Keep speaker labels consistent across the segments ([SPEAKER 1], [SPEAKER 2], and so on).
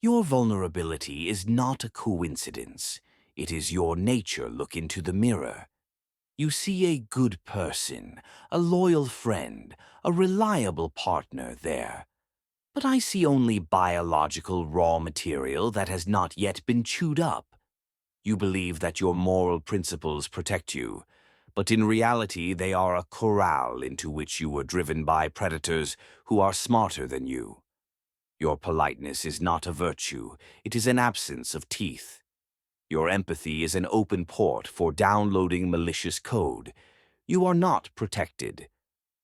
[SPEAKER 1] Your vulnerability is not a coincidence. It is your nature. Look into the mirror. You see a good person, a loyal friend, a reliable partner there. But I see only biological raw material that has not yet been chewed up. You believe that your moral principles protect you, but in reality they are a corral into which you were driven by predators who are smarter than you. Your politeness is not a virtue, it is an absence of teeth. Your empathy is an open port for downloading malicious code. You are not protected.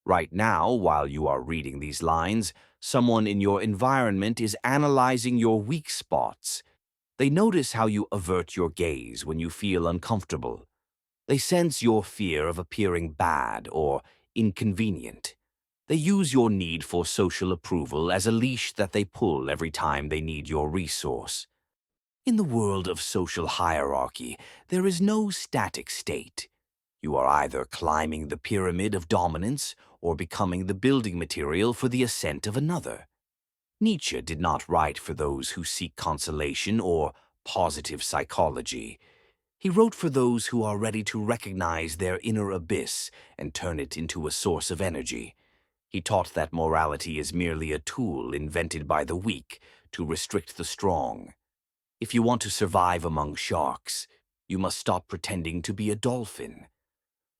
[SPEAKER 1] Right now, while you are reading these lines, someone in your environment is analyzing your weak spots. They notice how you avert your gaze when you feel uncomfortable. They sense your fear of appearing bad or inconvenient. They use your need for social approval as a leash that they pull every time they need your resource. In the world of social hierarchy, there is no static state. You are either climbing the pyramid of dominance or becoming the building material for the ascent of another. Nietzsche did not write for those who seek consolation or positive psychology. He wrote for those who are ready to recognize their inner abyss and turn it into a source of energy. He taught that morality is merely a tool invented by the weak to restrict the strong. If you want to survive among sharks, you must stop pretending to be a dolphin.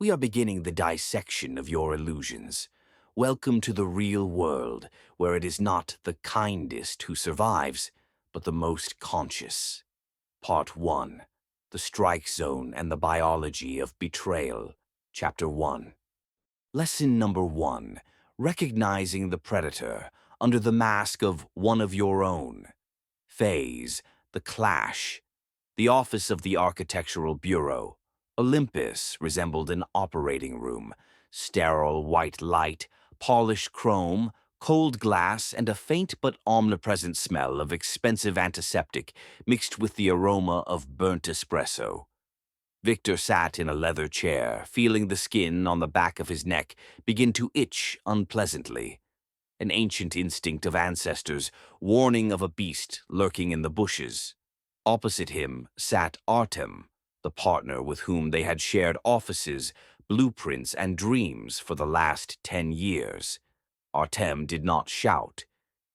[SPEAKER 1] We are beginning the dissection of your illusions. Welcome to the real world, where it is not the kindest who survives, but the most conscious. Part 1. The Strike Zone and the Biology of Betrayal. Chapter 1. Lesson number 1. Recognizing the predator under the mask of one of your own. Phase. The Clash. The office of the Architectural Bureau. Olympus resembled an operating room. Sterile white light, polished chrome, cold glass, and a faint but omnipresent smell of expensive antiseptic mixed with the aroma of burnt espresso. Victor sat in a leather chair, feeling the skin on the back of his neck begin to itch unpleasantly. An ancient instinct of ancestors, warning of a beast lurking in the bushes. Opposite him sat Artem, the partner with whom they had shared offices, blueprints, and dreams for the last 10 years. Artem did not shout.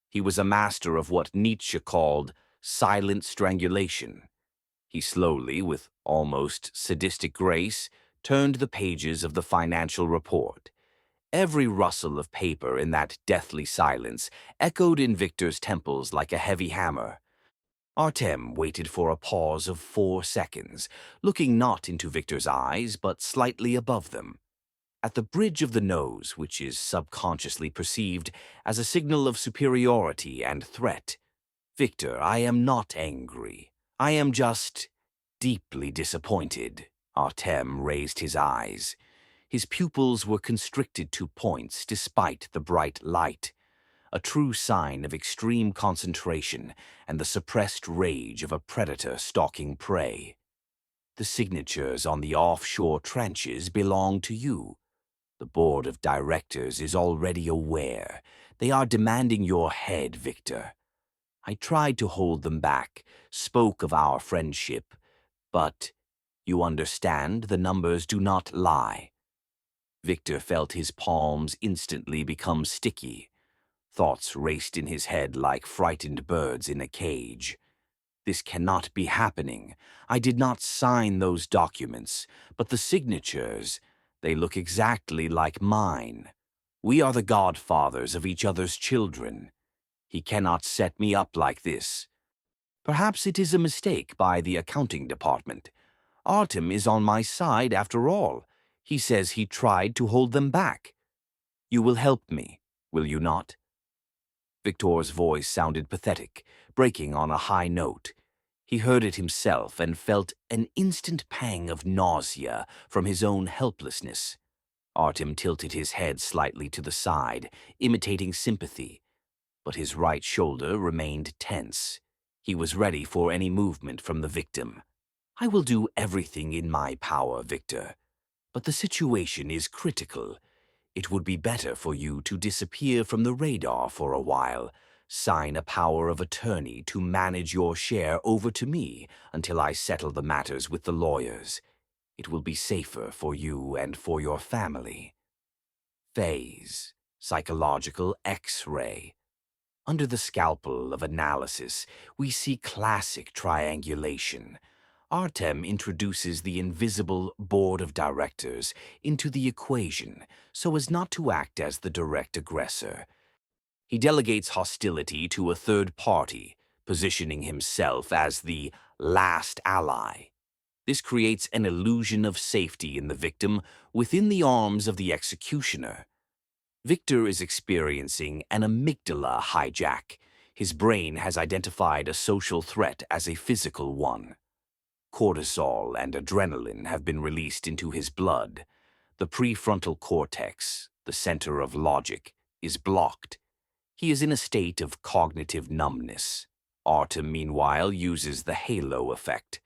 [SPEAKER 1] He was a master of what Nietzsche called silent strangulation. He slowly, with almost sadistic grace, turned the pages of the financial report. Every rustle of paper in that deathly silence echoed in Victor's temples like a heavy hammer. Artem waited for a pause of 4 seconds, looking not into Victor's eyes, but slightly above them. At the bridge of the nose, which is subconsciously perceived as a signal of superiority and threat. Victor, I am not angry. I am just deeply disappointed. Artem raised his eyes. His pupils were constricted to points despite the bright light, a true sign of extreme concentration and the suppressed rage of a predator stalking prey. The signatures on the offshore trenches belong to you. The board of directors is already aware. They are demanding your head, Victor. I tried to hold them back, spoke of our friendship, but you understand the numbers do not lie. Victor felt his palms instantly become sticky. Thoughts raced in his head like frightened birds in a cage. This cannot be happening. I did not sign those documents, but the signatures, they look exactly like mine. We are the godfathers of each other's children. He cannot set me up like this. Perhaps it is a mistake by the accounting department. Artem is on my side after all. He says he tried to hold them back. You will help me, will you not? Victor's voice sounded pathetic, breaking on a high note. He heard it himself and felt an instant pang of nausea from his own helplessness. Artem tilted his head slightly to the side, imitating sympathy, but his right shoulder remained tense. He was ready for any movement from the victim. I will do everything in my power, Victor, but the situation is critical. It would be better for you to disappear from the radar for a while. sign a power of attorney to manage your share over to me until I settle the matters with the lawyers. It will be safer for you and for your family. Phase. Psychological X-ray. Under the scalpel of analysis, we see classic triangulation. Artem introduces the invisible board of directors into the equation so as not to act as the direct aggressor. He delegates hostility to a third party, positioning himself as the last ally. This creates an illusion of safety in the victim within the arms of the executioner. Victor is experiencing an amygdala hijack. His brain has identified a social threat as a physical one. Cortisol and adrenaline have been released into his blood. The prefrontal cortex, the center of logic, is blocked. He is in a state of cognitive numbness. Artem, meanwhile, uses the halo effect.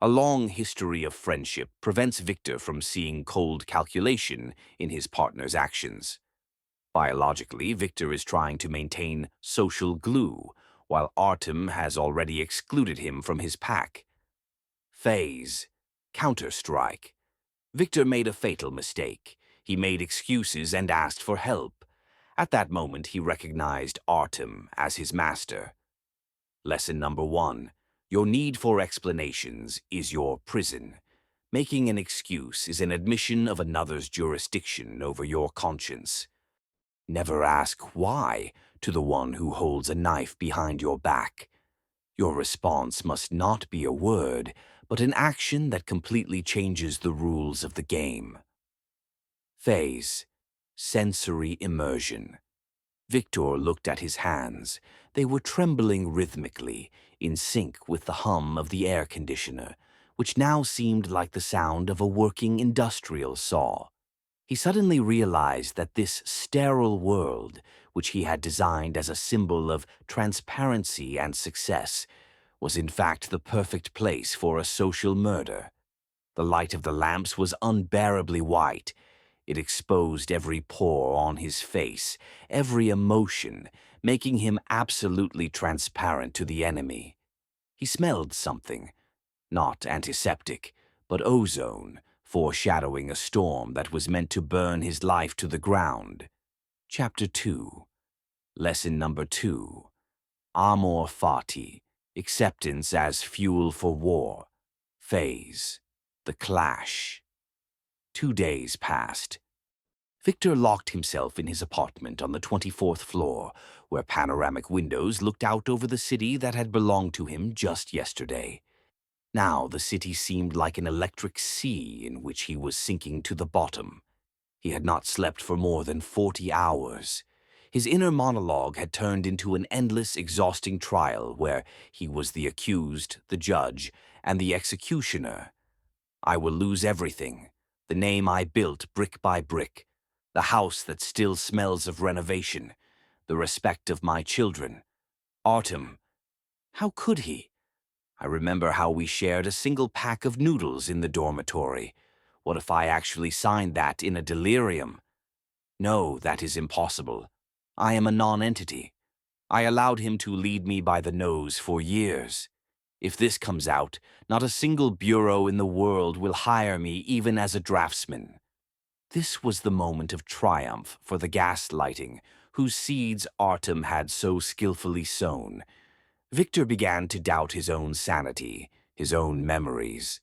[SPEAKER 1] A long history of friendship prevents Victor from seeing cold calculation in his partner's actions. Biologically, Victor is trying to maintain social glue, while Artem has already excluded him from his pack. Phase. Counter-strike. Victor made a fatal mistake. He made excuses and asked for help. At that moment, he recognized Artem as his master. Lesson number 1. Your need for explanations is your prison. Making an excuse is an admission of another's jurisdiction over your conscience. Never ask why to the one who holds a knife behind your back. Your response must not be a word, but an action that completely changes the rules of the game. Phase. Sensory immersion. Victor looked at his hands. They were trembling rhythmically, in sync with the hum of the air conditioner, which now seemed like the sound of a working industrial saw. He suddenly realized that this sterile world, which he had designed as a symbol of transparency and success, was in fact the perfect place for a social murder. The light of the lamps was unbearably white. It exposed every pore on his face, every emotion, making him absolutely transparent to the enemy. He smelled something, not antiseptic, but ozone, foreshadowing a storm that was meant to burn his life to the ground. Chapter 2. Lesson number 2. Amor fati. Acceptance as fuel for war. Phase. The clash. 2 days passed. Victor locked himself in his apartment on the 24th floor, where panoramic windows looked out over the city that had belonged to him just yesterday. Now the city seemed like an electric sea in which he was sinking to the bottom. He had not slept for more than 40 hours. His inner monologue had turned into an endless, exhausting trial where he was the accused, the judge, and the executioner. I will lose everything. The name I built brick by brick. The house that still smells of renovation. The respect of my children. Artem. How could he? I remember how we shared a single pack of noodles in the dormitory. What if I actually signed that in a delirium? No, that is impossible. I am a non-entity. I allowed him to lead me by the nose for years. If this comes out, not a single bureau in the world will hire me even as a draftsman. This was the moment of triumph for the gaslighting, whose seeds Artem had so skillfully sown. Victor began to doubt his own sanity, his own memories.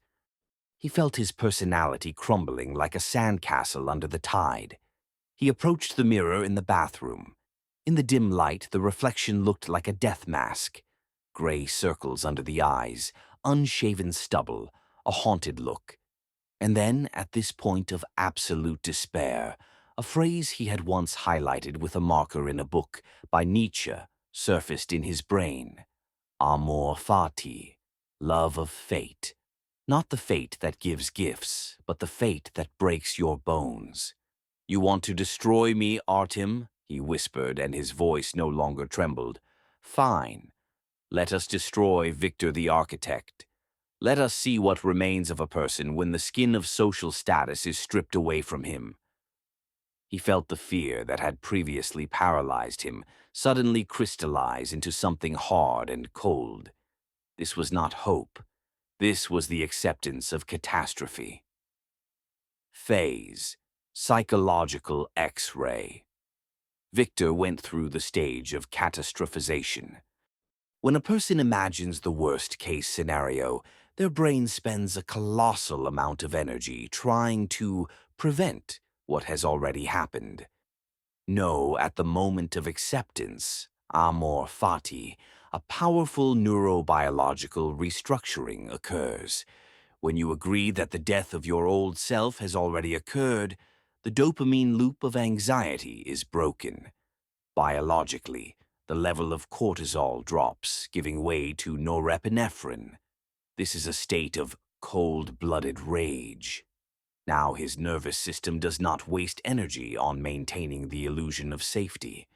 [SPEAKER 1] He felt his personality crumbling like a sandcastle under the tide. He approached the mirror in the bathroom. In the dim light, the reflection looked like a death mask. Gray circles under the eyes, unshaven stubble, a haunted look. And then, at this point of absolute despair, a phrase he had once highlighted with a marker in a book by Nietzsche surfaced in his brain. Amor fati, love of fate. Not the fate that gives gifts, but the fate that breaks your bones. You want to destroy me, Artem? He whispered, and his voice no longer trembled. Fine. Let us destroy Victor the architect. Let us see what remains of a person when the skin of social status is stripped away from him. He felt the fear that had previously paralyzed him suddenly crystallize into something hard and cold. This was not hope. This was the acceptance of catastrophe. Phase. Psychological X-ray. Victor went through the stage of catastrophization. When a person imagines the worst-case scenario, their brain spends a colossal amount of energy trying to prevent what has already happened. No, at the moment of acceptance, amor fati, a powerful neurobiological restructuring occurs. When you agree that the death of your old self has already occurred, the dopamine loop of anxiety is broken. Biologically, the level of cortisol drops, giving way to norepinephrine. This is a state of cold-blooded rage. Now his nervous system does not waste energy on maintaining the illusion of safety.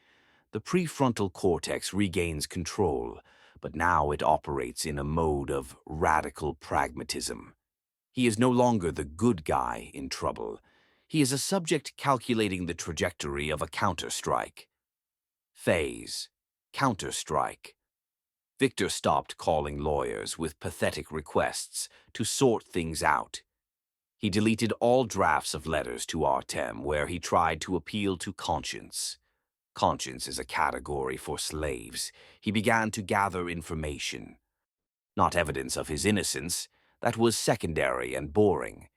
[SPEAKER 1] The prefrontal cortex regains control, but now it operates in a mode of radical pragmatism. He is no longer the good guy in trouble. He is a subject calculating the trajectory of a counterstrike. Phase. Counterstrike. Victor stopped calling lawyers with pathetic requests to sort things out. He deleted all drafts of letters to Artem where he tried to appeal to conscience. Conscience is a category for slaves. He began to gather information. Not evidence of his innocence, that was secondary and boring.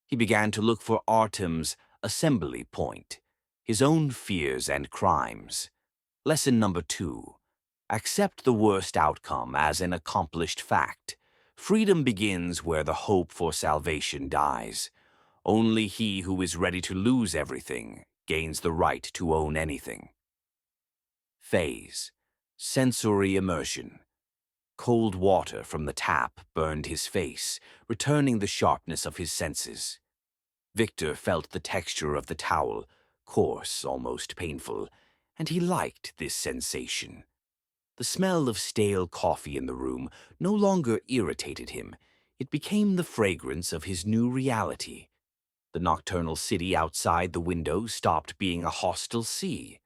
[SPEAKER 1] He began to look for Artem's assembly point, his own fears and crimes. Lesson number 2. Accept the worst outcome as an accomplished fact. Freedom begins where the hope for salvation dies. Only he who is ready to lose everything gains the right to own anything. Phase. Sensory immersion. Cold water from the tap burned his face, returning the sharpness of his senses. Victor felt the texture of the towel, coarse, almost painful, and he liked this sensation. The smell of stale coffee in the room no longer irritated him. It became the fragrance of his new reality. The nocturnal city outside the window stopped being a hostile sea.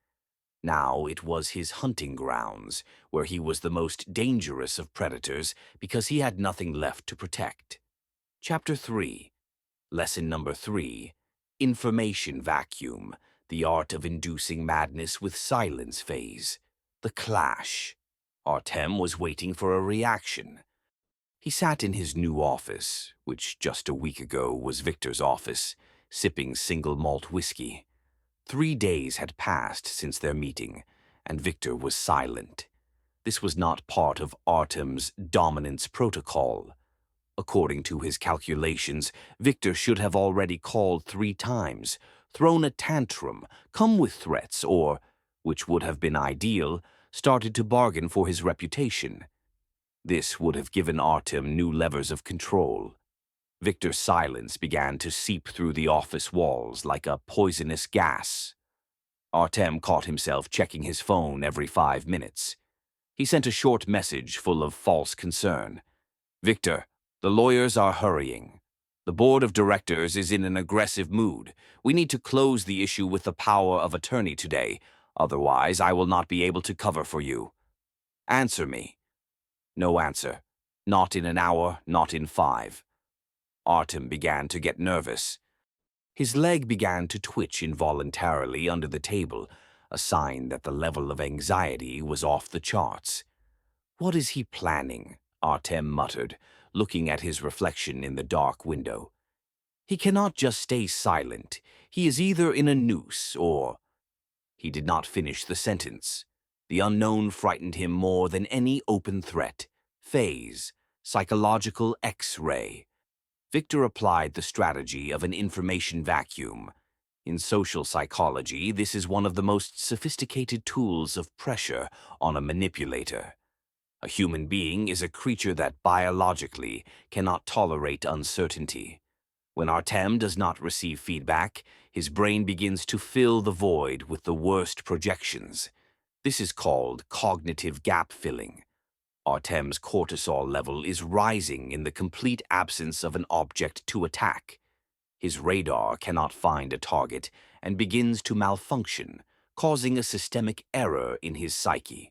[SPEAKER 1] Now it was his hunting grounds, where he was the most dangerous of predators because he had nothing left to protect. Chapter 3. Lesson number 3. Information vacuum, the art of inducing madness with silence phase. The clash. Artem was waiting for a reaction. He sat in his new office, which just a week ago was Victor's office, sipping single malt whiskey. 3 days had passed since their meeting, and Victor was silent. This was not part of Artem's dominance protocol. According to his calculations, Victor should have already called 3 times, thrown a tantrum, come with threats, or, which would have been ideal, started to bargain for his reputation. This would have given Artem new levers of control. Victor's silence began to seep through the office walls like a poisonous gas. Artem caught himself checking his phone every 5 minutes. He sent a short message full of false concern. "Victor, the lawyers are hurrying. The board of directors is in an aggressive mood. We need to close the issue with the power of attorney today. Otherwise, I will not be able to cover for you. Answer me." No answer. Not in an hour, not in 5. Artem began to get nervous. His leg began to twitch involuntarily under the table, a sign that the level of anxiety was off the charts. "What is he planning?" Artem muttered, looking at his reflection in the dark window. "He cannot just stay silent. He is either in a noose or—" He did not finish the sentence. The unknown frightened him more than any open threat. Phase. Psychological X-ray. Victor applied the strategy of an information vacuum. In social psychology, this is one of the most sophisticated tools of pressure on a manipulator. A human being is a creature that biologically cannot tolerate uncertainty. When Artem does not receive feedback, his brain begins to fill the void with the worst projections. This is called cognitive gap filling. Artem's cortisol level is rising in the complete absence of an object to attack. His radar cannot find a target and begins to malfunction, causing a systemic error in his psyche.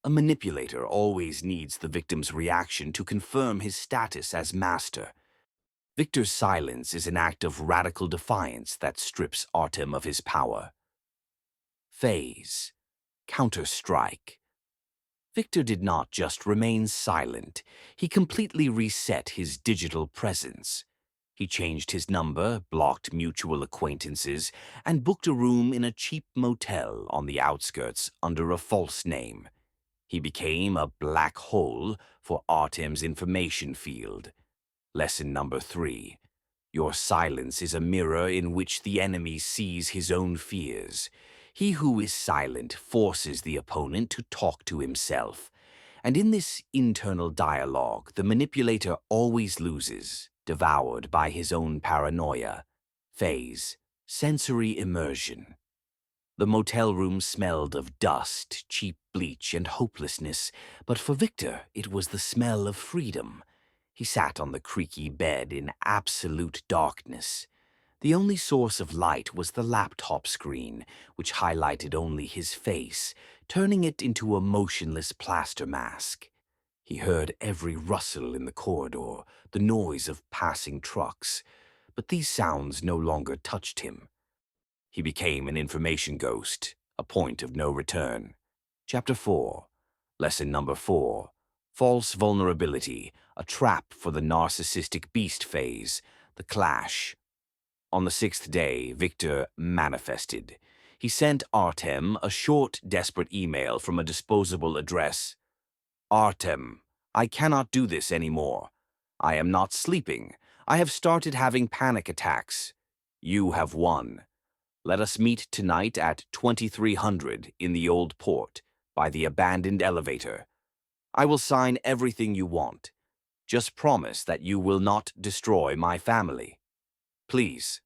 [SPEAKER 1] A manipulator always needs the victim's reaction to confirm his status as master. Victor's silence is an act of radical defiance that strips Artem of his power. Phase. Counter-strike. Victor did not just remain silent, he completely reset his digital presence. He changed his number, blocked mutual acquaintances, and booked a room in a cheap motel on the outskirts under a false name. He became a black hole for Artem's information field. Lesson number 3. Your silence is a mirror in which the enemy sees his own fears. He who is silent forces the opponent to talk to himself. And in this internal dialogue, the manipulator always loses, devoured by his own paranoia. Phase. Sensory immersion. The motel room smelled of dust, cheap bleach, and hopelessness, but for Victor it was the smell of freedom. He sat on the creaky bed in absolute darkness. The only source of light was the laptop screen, which highlighted only his face, turning it into a motionless plaster mask. He heard every rustle in the corridor, the noise of passing trucks, but these sounds no longer touched him. He became an information ghost, a point of no return. Chapter 4. Lesson number 4. False vulnerability, a trap for the narcissistic beast phase, the clash. On the 6th day, Victor manifested. He sent Artem a short, desperate email from a disposable address. Artem, I cannot do this anymore. I am not sleeping. I have started having panic attacks. You have won. Let us meet tonight at 2300 in the old port, by the abandoned elevator. I will sign everything you want. Just promise that you will not destroy my family. Please.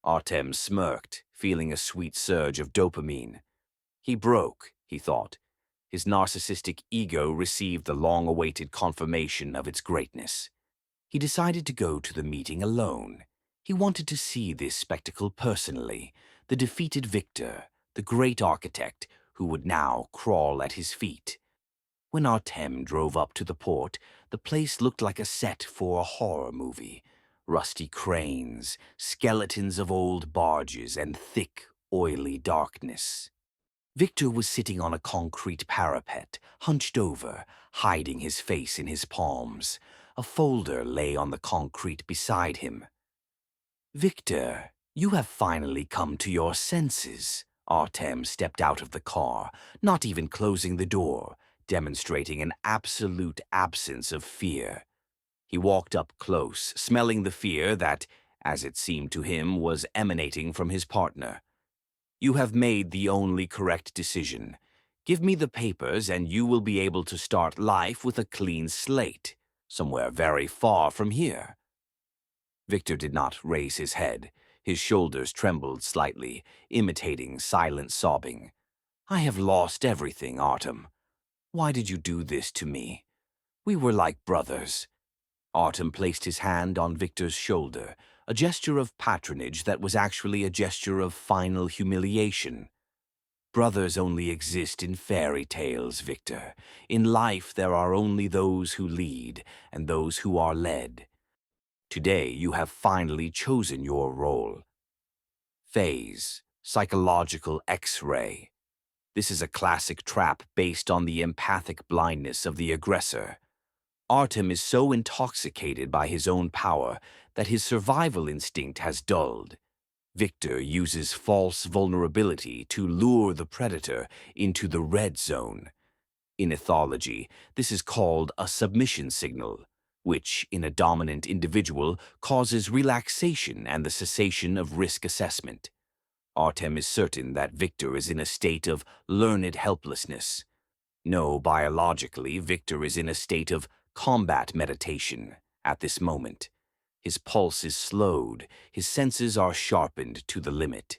[SPEAKER 1] Artem smirked, feeling a sweet surge of dopamine. He broke, he thought. His narcissistic ego received the long-awaited confirmation of its greatness. He decided to go to the meeting alone. He wanted to see this spectacle personally, the defeated Victor, the great architect who would now crawl at his feet. When Artem drove up to the port, the place looked like a set for a horror movie. Rusty cranes, skeletons of old barges, and thick, oily darkness. Victor was sitting on a concrete parapet, hunched over, hiding his face in his palms. A folder lay on the concrete beside him. Victor, you have finally come to your senses. Artem stepped out of the car, not even closing the door, demonstrating an absolute absence of fear. He walked up close, smelling the fear that, as it seemed to him, was emanating from his partner. You have made the only correct decision. Give me the papers and you will be able to start life with a clean slate, somewhere very far from here. Victor did not raise his head. His shoulders trembled slightly, imitating silent sobbing. I have lost everything, Artem. Why did you do this to me? We were like brothers. Artem placed his hand on Victor's shoulder, a gesture of patronage that was actually a gesture of final humiliation. Brothers only exist in fairy tales, Victor. In life, there are only those who lead and those who are led. Today, you have finally chosen your role. Phase. Psychological X-ray. This is a classic trap based on the empathic blindness of the aggressor. Artem is so intoxicated by his own power that his survival instinct has dulled. Victor uses false vulnerability to lure the predator into the red zone. In ethology, this is called a submission signal, which, in a dominant individual, causes relaxation and the cessation of risk assessment. Artem is certain that Victor is in a state of learned helplessness. No, biologically, Victor is in a state of combat meditation at this moment. His pulse is slowed, his senses are sharpened to the limit.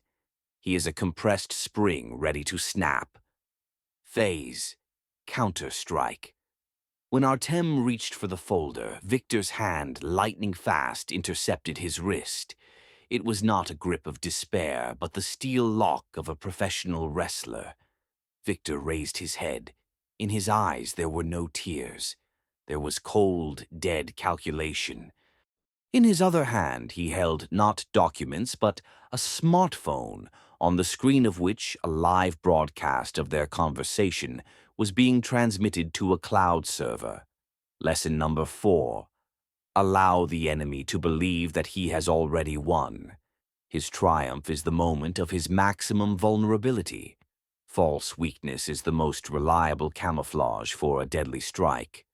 [SPEAKER 1] He is a compressed spring ready to snap. Phase. Counter-strike. When Artem reached for the folder, Victor's hand, lightning fast, intercepted his wrist. It was not a grip of despair, but the steel lock of a professional wrestler. Victor raised his head. In his eyes there were no tears. There was cold, dead calculation. In his other hand he held not documents, but a smartphone, on the screen of which a live broadcast of their conversation was being transmitted to a cloud server. Lesson number 4. Allow the enemy to believe that he has already won. His triumph is the moment of his maximum vulnerability. False weakness is the most reliable camouflage for a deadly strike.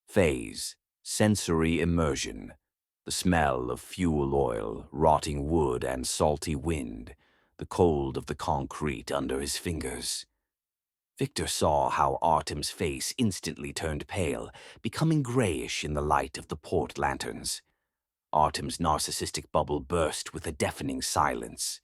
[SPEAKER 1] Phase, sensory immersion. The smell of fuel oil, rotting wood, and salty wind. The cold of the concrete under his fingers. Victor saw how Artem's face instantly turned pale, becoming grayish in the light of the port lanterns. Artem's narcissistic bubble burst with a deafening silence.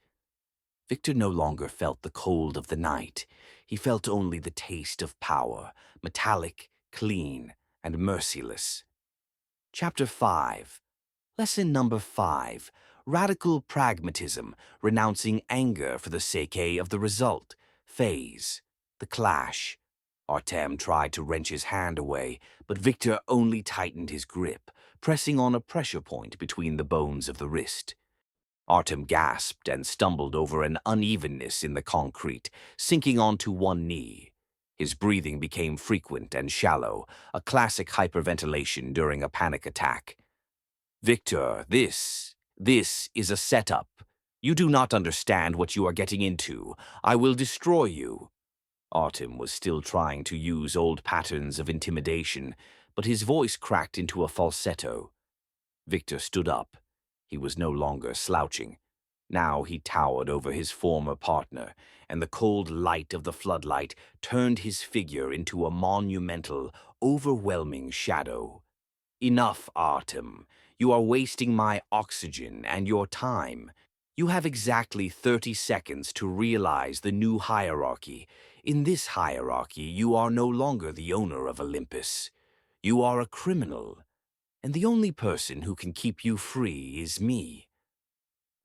[SPEAKER 1] Victor no longer felt the cold of the night. He felt only the taste of power, metallic, clean, and merciless. Chapter 5. Lesson number 5. Radical pragmatism, renouncing anger for the sake of the result. Phase. The clash. Artem tried to wrench his hand away, but Victor only tightened his grip, pressing on a pressure point between the bones of the wrist. Artem gasped and stumbled over an unevenness in the concrete, sinking onto one knee. His breathing became frequent and shallow, a classic hyperventilation during a panic attack. Victor, this is a setup. You do not understand what you are getting into. I will destroy you. Artem was still trying to use old patterns of intimidation, but his voice cracked into a falsetto. Victor stood up. He was no longer slouching. Now he towered over his former partner, and the cold light of the floodlight turned his figure into a monumental, overwhelming shadow. Enough, Artem. You are wasting my oxygen and your time. You have exactly 30 seconds to realize the new hierarchy. In this hierarchy, you are no longer the owner of Olympus. You are a criminal, and the only person who can keep you free is me.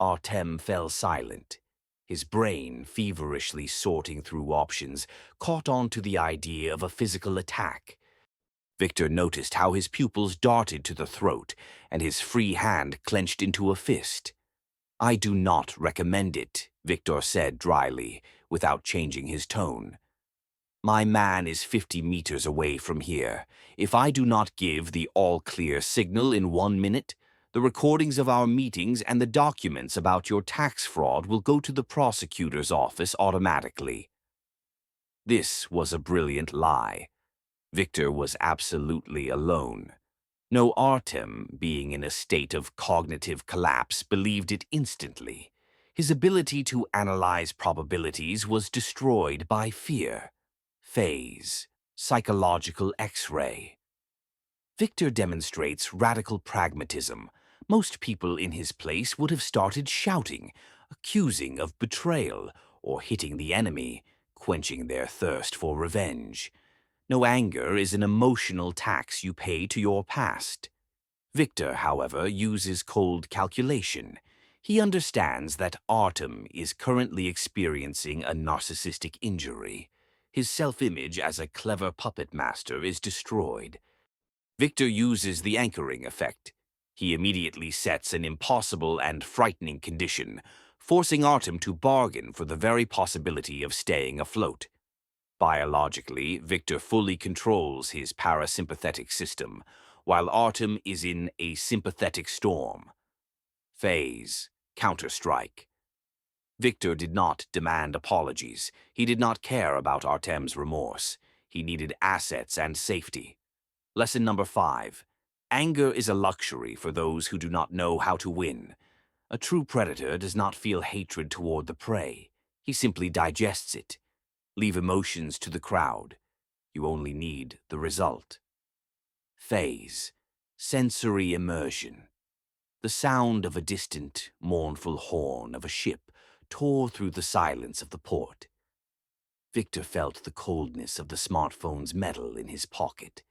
[SPEAKER 1] Artem fell silent. His brain, feverishly sorting through options, caught on to the idea of a physical attack. Victor noticed how his pupils darted to the throat, and his free hand clenched into a fist. I do not recommend it, Victor said dryly, without changing his tone. My man is 50 meters away from here. If I do not give the all-clear signal in 1 minute, the recordings of our meetings and the documents about your tax fraud will go to the prosecutor's office automatically. This was a brilliant lie. Victor was absolutely alone. No Artem, being in a state of cognitive collapse, believed it instantly. His ability to analyze probabilities was destroyed by fear. Phase. Psychological X-ray. Victor demonstrates radical pragmatism. Most people in his place would have started shouting, accusing of betrayal, or hitting the enemy, quenching their thirst for revenge. No, anger is an emotional tax you pay to your past. Victor, however, uses cold calculation. He understands that Artem is currently experiencing a narcissistic injury. His self-image as a clever puppet master is destroyed. Victor uses the anchoring effect. He immediately sets an impossible and frightening condition, forcing Artem to bargain for the very possibility of staying afloat. Biologically, Victor fully controls his parasympathetic system, while Artem is in a sympathetic storm. Phase. Counter-strike. Victor did not demand apologies. He did not care about Artem's remorse. He needed assets and safety. Lesson number 5. Anger is a luxury for those who do not know how to win. A true predator does not feel hatred toward the prey. He simply digests it. Leave emotions to the crowd. You only need the result. Phase. Sensory immersion. The sound of a distant, mournful horn of a ship tore through the silence of the port. Victor felt the coldness of the smartphone's metal in his pocket.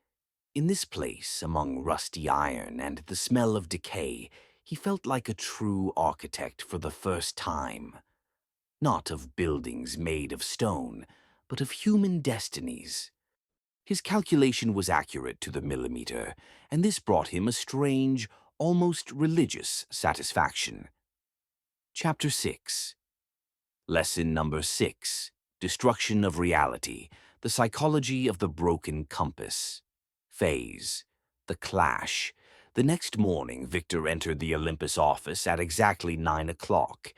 [SPEAKER 1] In this place, among rusty iron and the smell of decay, He felt like a true architect for the first time, not of buildings made of stone, but of human destinies. His calculation was accurate to the millimeter, and this brought him a strange, almost religious satisfaction. Chapter 6. Lesson number 6. Destruction of Reality. The Psychology of the Broken Compass. Phase. The Clash. The next morning, Victor entered the Olympus office at exactly 9 o'clock.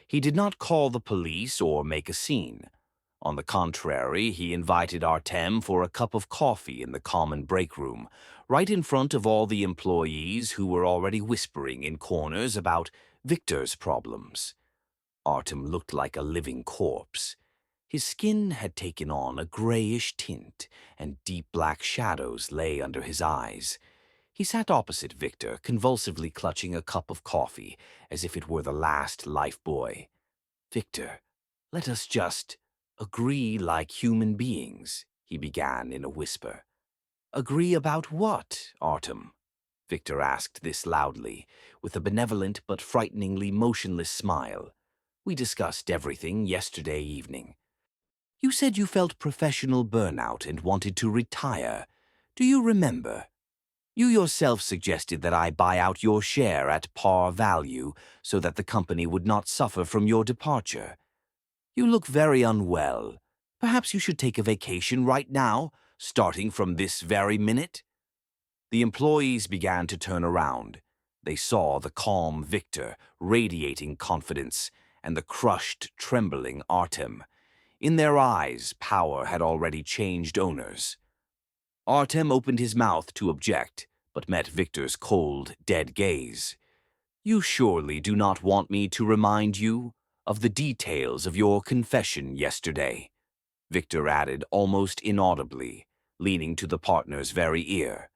[SPEAKER 1] He did not call the police or make a scene. On the contrary, he invited Artem for a cup of coffee in the common break room, right in front of all the employees who were already whispering in corners about Victor's problems. Artem looked like a living corpse. His skin had taken on a grayish tint, and deep black shadows lay under his eyes. He sat opposite Victor, convulsively clutching a cup of coffee, as if it were the last lifebuoy. "Victor, let us just agree like human beings," he began in a whisper. "Agree about what, Artem?" Victor asked this loudly, with a benevolent but frighteningly motionless smile. "We discussed everything yesterday evening. You said you felt professional burnout and wanted to retire. Do you remember? You yourself suggested that I buy out your share at par value so that the company would not suffer from your departure. You look very unwell. Perhaps you should take a vacation right now, starting from this very minute." The employees began to turn around. They saw the calm Victor, radiating confidence, and the crushed, trembling Artem. In their eyes, power had already changed owners. Artem opened his mouth to object, but met Victor's cold, dead gaze. "You surely do not want me to remind you of the details of your confession yesterday," Victor added almost inaudibly, leaning to the partner's very ear.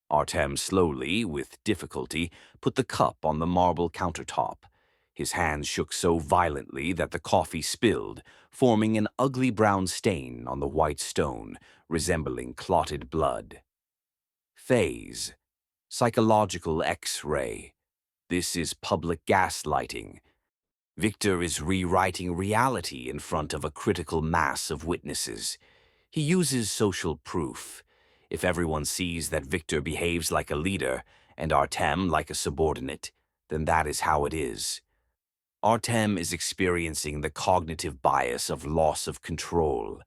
[SPEAKER 1] Artem slowly, with difficulty, put the cup on the marble countertop. His hands shook so violently that the coffee spilled, forming an ugly brown stain on the white stone, resembling clotted blood. Phase. Psychological X-ray. This is public gaslighting. Victor is rewriting reality in front of a critical mass of witnesses. He uses social proof. If everyone sees that Victor behaves like a leader and Artem like a subordinate, then that is how it is. Artem is experiencing the cognitive bias of loss of control.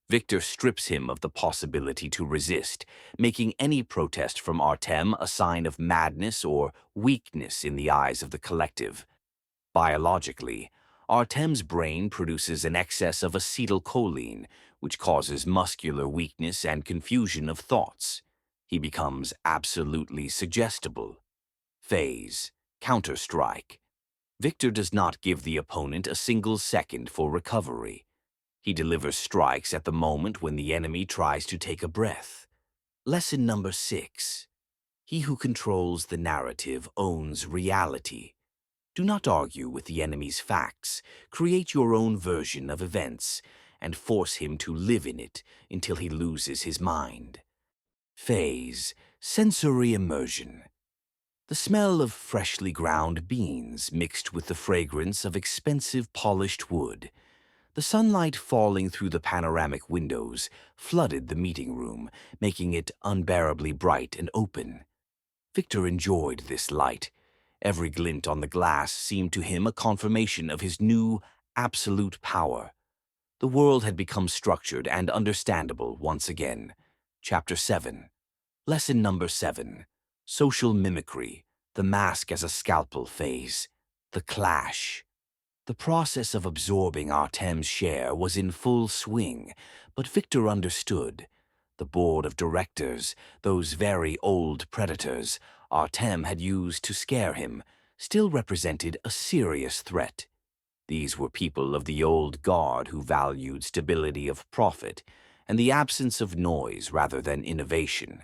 [SPEAKER 1] Victor strips him of the possibility to resist, making any protest from Artem a sign of madness or weakness in the eyes of the collective. Biologically, Artem's brain produces an excess of acetylcholine, which causes muscular weakness and confusion of thoughts. He becomes absolutely suggestible. Phase. Counter-strike. Victor does not give the opponent a single second for recovery. He delivers strikes at the moment when the enemy tries to take a breath. Lesson number 6. He who controls the narrative owns reality. Do not argue with the enemy's facts. Create your own version of events and force him to live in it until he loses his mind. Phase. Sensory immersion. The smell of freshly ground beans mixed with the fragrance of expensive polished wood. The sunlight falling through the panoramic windows flooded the meeting room, making it unbearably bright and open. Victor enjoyed this light. Every glint on the glass seemed to him a confirmation of his new, absolute power. The world had become structured and understandable once again. Chapter 7. Lesson number 7. Social Mimicry. The Mask as a Scalpel Phase. The Clash. The process of absorbing Artem's share was in full swing, but Victor understood. The board of directors, those very old predators Artem had used to scare him, still represented a serious threat. These were people of the old guard who valued stability of profit and the absence of noise rather than innovation.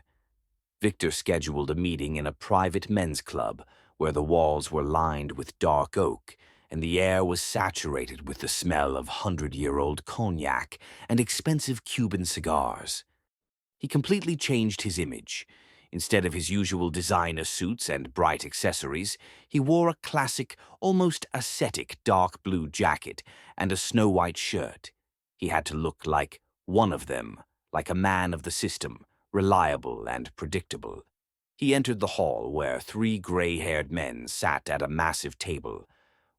[SPEAKER 1] Victor scheduled a meeting in a private men's club where the walls were lined with dark oak and the air was saturated with the smell of 100-year-old cognac and expensive Cuban cigars. He completely changed his image. Instead of his usual designer suits and bright accessories, he wore a classic, almost ascetic dark blue jacket and a snow-white shirt. He had to look like one of them, like a man of the system, reliable and predictable. He entered the hall where three gray-haired men sat at a massive table.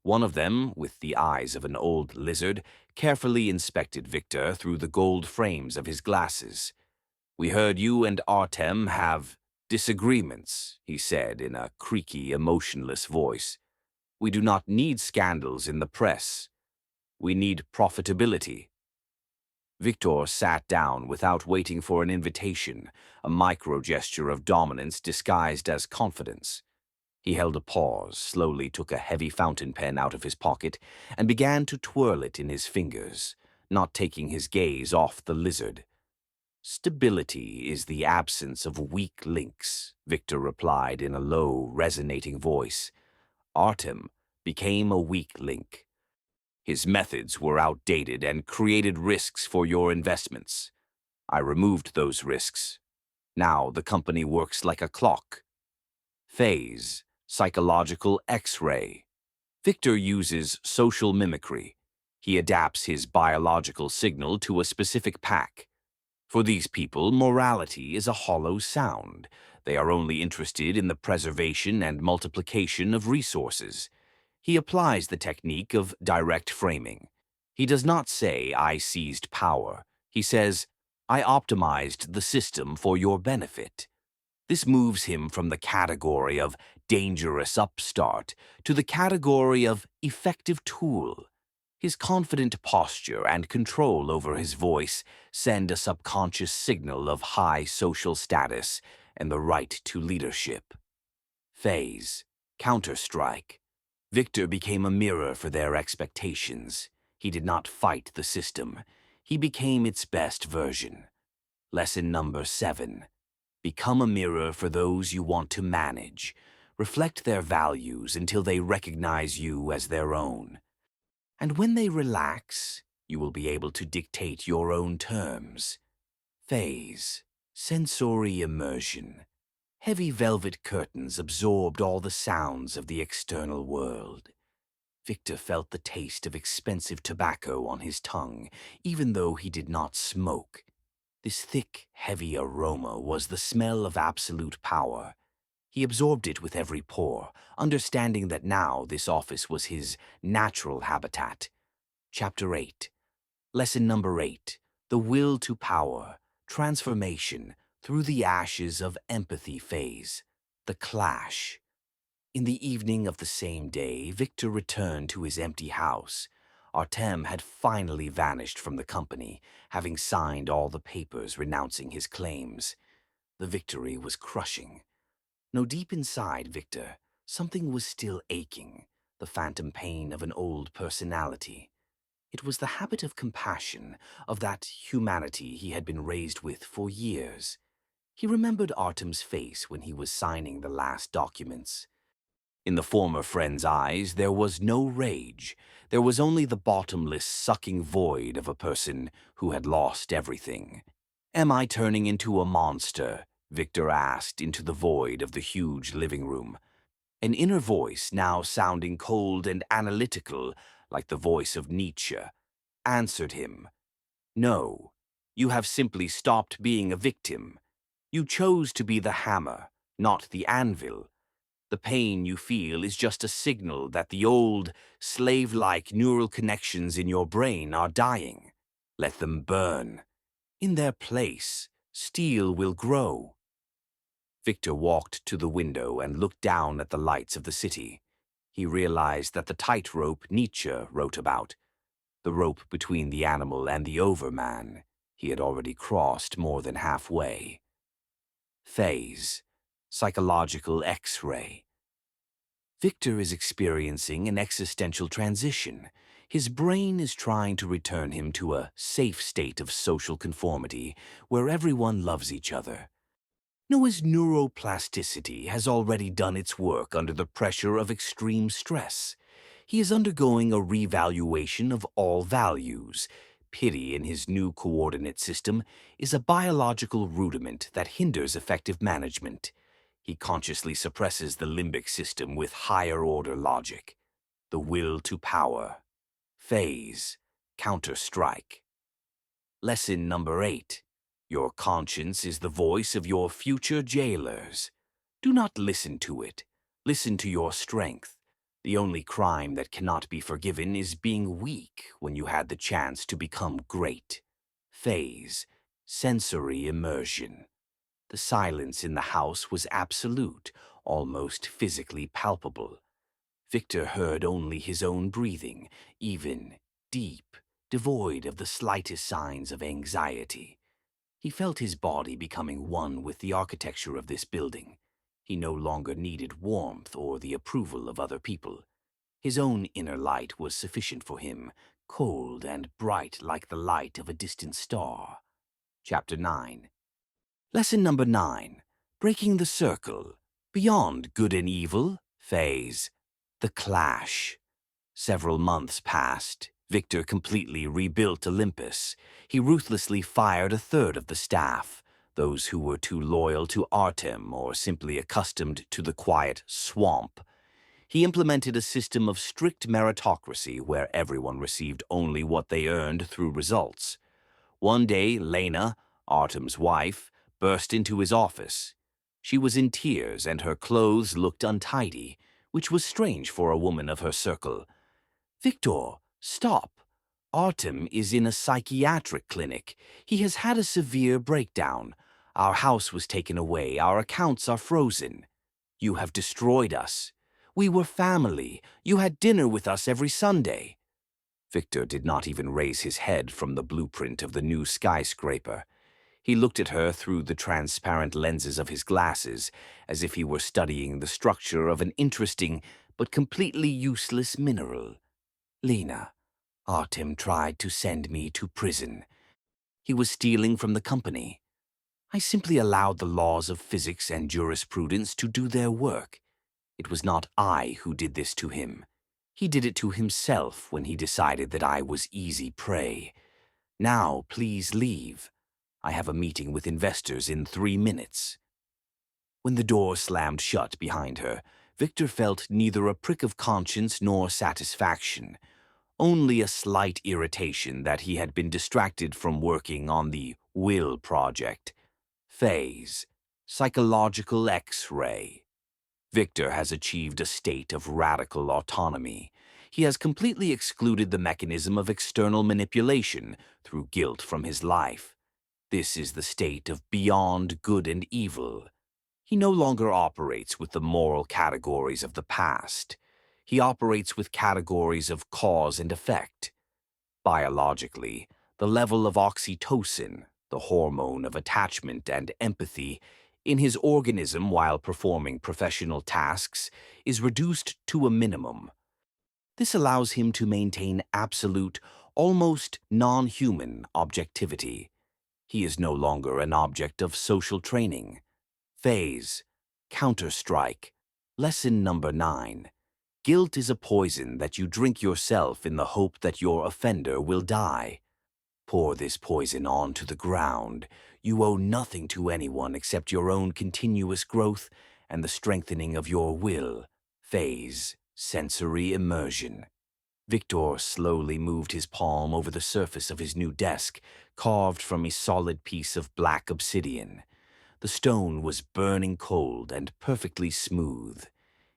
[SPEAKER 1] One of them, with the eyes of an old lizard, carefully inspected Victor through the gold frames of his glasses. "We heard you and Artem have disagreements," he said in a creaky, emotionless voice. "We do not need scandals in the press. We need profitability." Victor sat down without waiting for an invitation, a micro-gesture of dominance disguised as confidence. He held a pause, slowly took a heavy fountain pen out of his pocket, and began to twirl it in his fingers, not taking his gaze off the lizard. "Stability is the absence of weak links," Victor replied in a low, resonating voice. "Artem became a weak link. His methods were outdated and created risks for your investments. I removed those risks. Now the company works like a clock. Phase, psychological X-ray. Victor uses social mimicry. He adapts his biological signal to a specific pack. For these people, morality is a hollow sound. They are only interested in the preservation and multiplication of resources. He applies the technique of direct framing. He does not say, "I seized power." He says, "I optimized the system for your benefit." This moves him from the category of dangerous upstart to the category of effective tool. His confident posture and control over his voice send a subconscious signal of high social status and the right to leadership. Phase, counterstrike. Victor became a mirror for their expectations. He did not fight the system. He became its best version. Lesson number 7. Become a mirror for those you want to manage. Reflect their values until they recognize you as their own. And when they relax, you will be able to dictate your own terms. Phase, sensory immersion. Heavy velvet curtains absorbed all the sounds of the external world. Victor felt the taste of expensive tobacco on his tongue, even though he did not smoke. This thick, heavy aroma was the smell of absolute power. He absorbed it with every pore, understanding that now this office was his natural habitat. Chapter 8. Lesson number 8. The will to power. Transformation through the ashes of empathy phase. The clash. In the evening of the same day, Victor returned to his empty house. Artem had finally vanished from the company, having signed all the papers renouncing his claims. The victory was crushing. No, deep inside Victor, something was still aching, the phantom pain of an old personality. It was the habit of compassion, of that humanity he had been raised with for years. He remembered Artem's face when he was signing the last documents. In the former friend's eyes, there was no rage. There was only the bottomless, sucking void of a person who had lost everything. "Am I turning into a monster?" Victor asked into the void of the huge living room. An inner voice, now sounding cold and analytical, like the voice of Nietzsche, answered him. "No, you have simply stopped being a victim. You chose to be the hammer, not the anvil. The pain you feel is just a signal that the old, slave-like neural connections in your brain are dying. Let them burn. In their place, steel will grow." Victor walked to the window and looked down at the lights of the city. He realized that the tightrope Nietzsche wrote about, the rope between the animal and the overman, he had already crossed more than halfway. Phase, psychological X-ray. Victor is experiencing an existential transition. His brain is trying to return him to a safe state of social conformity where everyone loves each other. Noah's neuroplasticity has already done its work under the pressure of extreme stress. He is undergoing a revaluation of all values. Pity in his new coordinate system is a biological rudiment that hinders effective management. He consciously suppresses the limbic system with higher-order logic. The will to power. Phase. Counter-strike. Lesson number 8. Your conscience is the voice of your future jailers. Do not listen to it. Listen to your strength. The only crime that cannot be forgiven is being weak when you had the chance to become great. Phase. Sensory immersion. The silence in the house was absolute, almost physically palpable. Victor heard only his own breathing, even, deep, devoid of the slightest signs of anxiety. He felt his body becoming one with the architecture of this building. He no longer needed warmth or the approval of other people. His own inner light was sufficient for him, cold and bright like the light of a distant star. Chapter 9. Lesson number 9. Breaking the circle. Beyond good and evil. Phase. The clash. Several months passed. Victor completely rebuilt Olympus. He ruthlessly fired a third of the staff, those who were too loyal to Artem or simply accustomed to the quiet swamp. He implemented a system of strict meritocracy where everyone received only what they earned through results. One day, Lena, Artem's wife, burst into his office. She was in tears and her clothes looked untidy, which was strange for a woman of her circle. "Victor, stop. Artem is in a psychiatric clinic. He has had a severe breakdown. Our house was taken away. Our accounts are frozen. You have destroyed us. We were family. You had dinner with us every Sunday." Victor did not even raise his head from the blueprint of the new skyscraper. He looked at her through the transparent lenses of his glasses, as if he were studying the structure of an interesting but completely useless mineral. "Lena, Artem tried to send me to prison. He was stealing from the company. I simply allowed the laws of physics and jurisprudence to do their work. It was not I who did this to him. He did it to himself when he decided that I was easy prey. Now, please leave. I have a meeting with investors in 3 minutes." When the door slammed shut behind her, Victor felt neither a prick of conscience nor satisfaction, only a slight irritation that he had been distracted from working on the Will Project. Phase. Psychological X-ray. Victor has achieved a state of radical autonomy. He has completely excluded the mechanism of external manipulation through guilt from his life. This is the state of beyond good and evil. He no longer operates with the moral categories of the past. He operates with categories of cause and effect. Biologically, the level of oxytocin, the hormone of attachment and empathy, in his organism while performing professional tasks is reduced to a minimum. This allows him to maintain absolute, almost non-human objectivity. He is no longer an object of social training. Phase. Counter-strike. Lesson number 9. Guilt is a poison that you drink yourself in the hope that your offender will die. Pour this poison onto the ground. You owe nothing to anyone except your own continuous growth and the strengthening of your will. Phase. Sensory immersion. Victor slowly moved his palm over the surface of his new desk, carved from a solid piece of black obsidian. The stone was burning cold and perfectly smooth.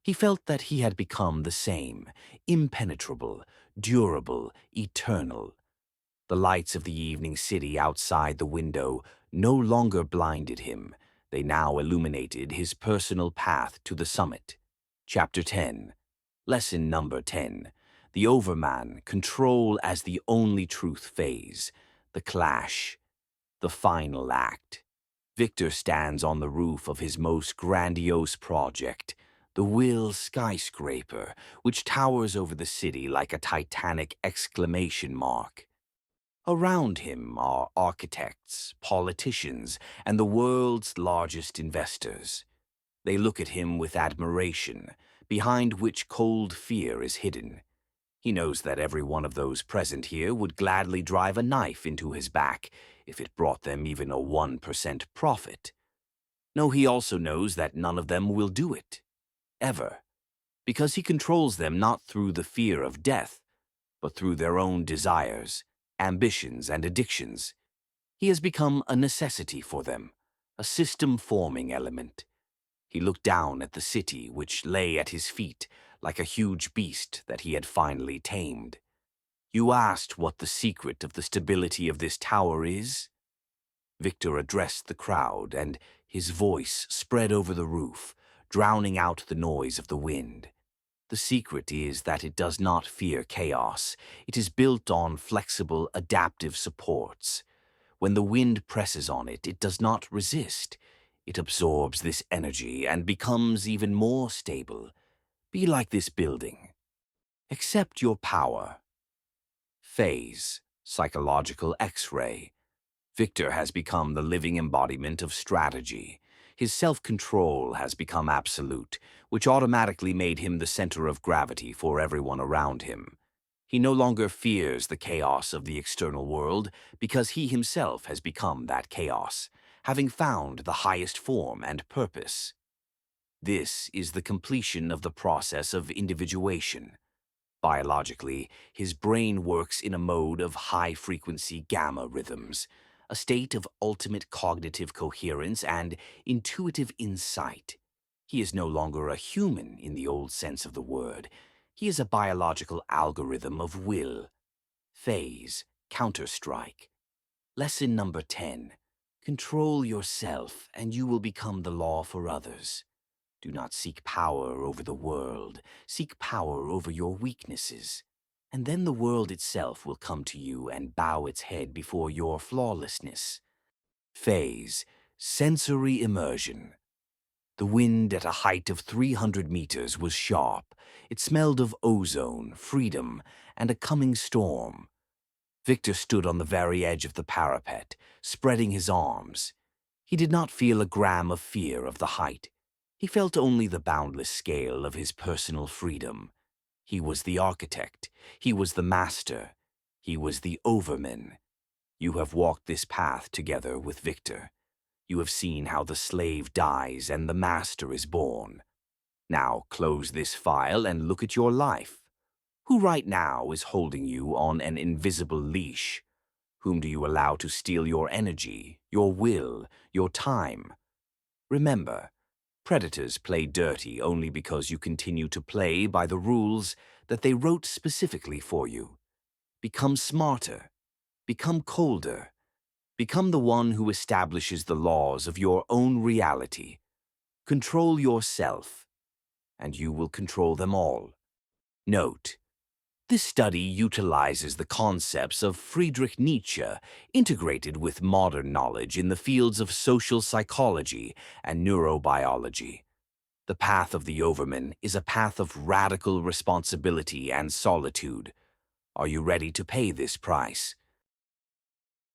[SPEAKER 1] He felt that he had become the same, impenetrable, durable, eternal. The lights of the evening city outside the window no longer blinded him. They now illuminated his personal path to the summit. Chapter 10. Lesson number 10. The Overman, Control as the Only Truth Phase. The Clash. The Final Act. Victor stands on the roof of his most grandiose project, the Will skyscraper, which towers over the city like a titanic exclamation mark. Around him are architects, politicians, and the world's largest investors. They look at him with admiration, behind which cold fear is hidden. He knows that every one of those present here would gladly drive a knife into his back if it brought them even a 1% profit. No, he also knows that none of them will do it, ever, because he controls them not through the fear of death, but through their own desires, ambitions, and addictions. He has become a necessity for them, a system-forming element. He looked down at the city which lay at his feet like a huge beast that he had finally tamed. You asked what the secret of the stability of this tower is? Victor addressed the crowd, and his voice spread over the roof, drowning out the noise of the wind. The secret is that it does not fear chaos. It is built on flexible, adaptive supports. When the wind presses on it, it does not resist. It absorbs this energy and becomes even more stable. Be like this building. Accept your power. Phase, psychological X-ray. Victor has become the living embodiment of strategy. His self-control has become absolute, which automatically made him the center of gravity for everyone around him. He no longer fears the chaos of the external world because he himself has become that chaos, having found the highest form and purpose. This is the completion of the process of individuation. Biologically, his brain works in a mode of high-frequency gamma rhythms, a state of ultimate cognitive coherence and intuitive insight. He is no longer a human in the old sense of the word. He is a biological algorithm of will. Phase, counterstrike. Lesson number 10. Control yourself, and you will become the law for others. Do not seek power over the world. Seek power over your weaknesses. And then the world itself will come to you and bow its head before your flawlessness. Phase, sensory immersion. The wind at a height of 300 meters was sharp. It smelled of ozone, freedom, and a coming storm. Victor stood on the very edge of the parapet, spreading his arms. He did not feel a gram of fear of the height. He felt only the boundless scale of his personal freedom. He was the architect. He was the master. He was the overman. You have walked this path together with Victor. You have seen how the slave dies and the master is born. Now close this file and look at your life. Who right now is holding you on an invisible leash? Whom do you allow to steal your energy, your will, your time? Remember, predators play dirty only because you continue to play by the rules that they wrote specifically for you. Become smarter. Become colder. Become the one who establishes the laws of your own reality. Control yourself, and you will control them all. Note: this study utilizes the concepts of Friedrich Nietzsche integrated with modern knowledge in the fields of social psychology and neurobiology. The path of the overman is a path of radical responsibility and solitude. Are you ready to pay this price?